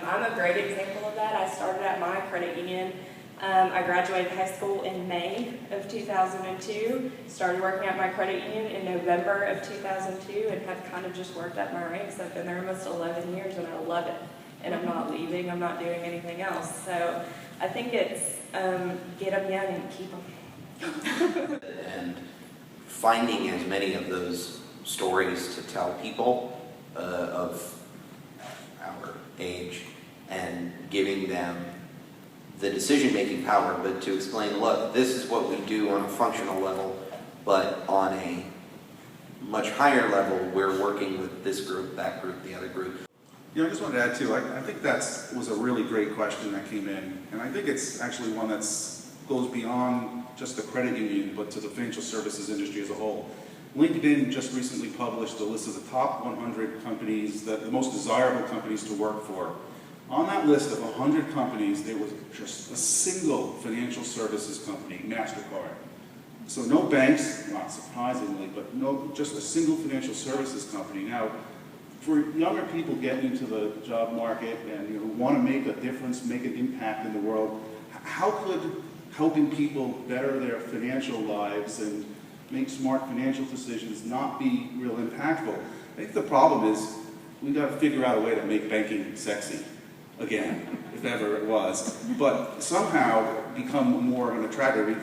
I'm a great example of that. I started at my credit union. I graduated high school in May of 2002, started working at my credit union in November of 2002, and have kind of just worked up my ranks. I've been there almost 11 years, and I love it. And I'm not leaving, I'm not doing anything else. So I think it's get them young and keep them. And finding as many of those stories to tell people of our age and giving them the decision-making power, but to explain, look, this is what we do on a functional level, but on a much higher level, we're working with this group, that group, the other group. Yeah, I just wanted to add too, I think that was a really great question that came in, and I think it's actually one that goes beyond just the credit union, but to the financial services industry as a whole. LinkedIn just recently published a list of the top 100 companies, the most desirable companies to work for. On that list of 100 companies, there was just a single financial services company, MasterCard. So no banks, not surprisingly, but no, just a single financial services company. Now, for younger people getting into the job market and want to make a difference, make an impact in the world, how could helping people better their financial lives and make smart financial decisions not be real impactful? I think the problem is we've got to figure out a way to make banking sexy again, if ever it was, but somehow become more of an attractor.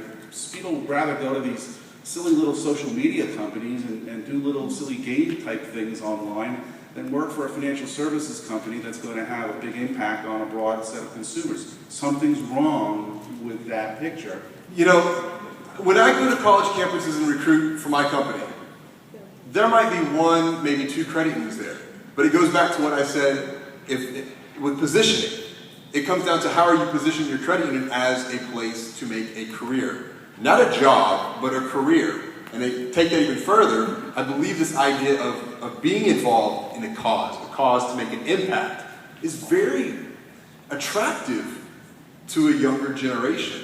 People would rather go to these silly little social media companies and do little silly game type things online than work for a financial services company that's going to have a big impact on a broad set of consumers. Something's wrong with that picture. You know, when I go to college campuses and recruit for my company, there might be one, maybe two credit unions there. But it goes back to what I said, with positioning. It comes down to how are you positioning your credit union as a place to make a career. Not a job, but a career. And they take that even further. I believe this idea of being involved in a cause to make an impact, is very attractive to a younger generation.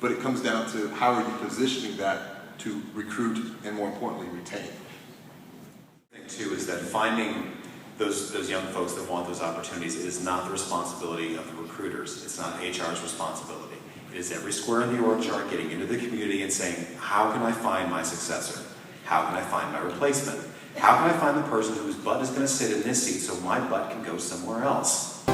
But it comes down to how are you positioning that to recruit and, more importantly, retain. The thing too is that finding those young folks that want those opportunities is not the responsibility of the recruiters. It's not HR's responsibility. It is every square in the org chart getting into the community and saying, how can I find my successor? How can I find my replacement? How can I find the person whose butt is going to sit in this seat so my butt can go somewhere else?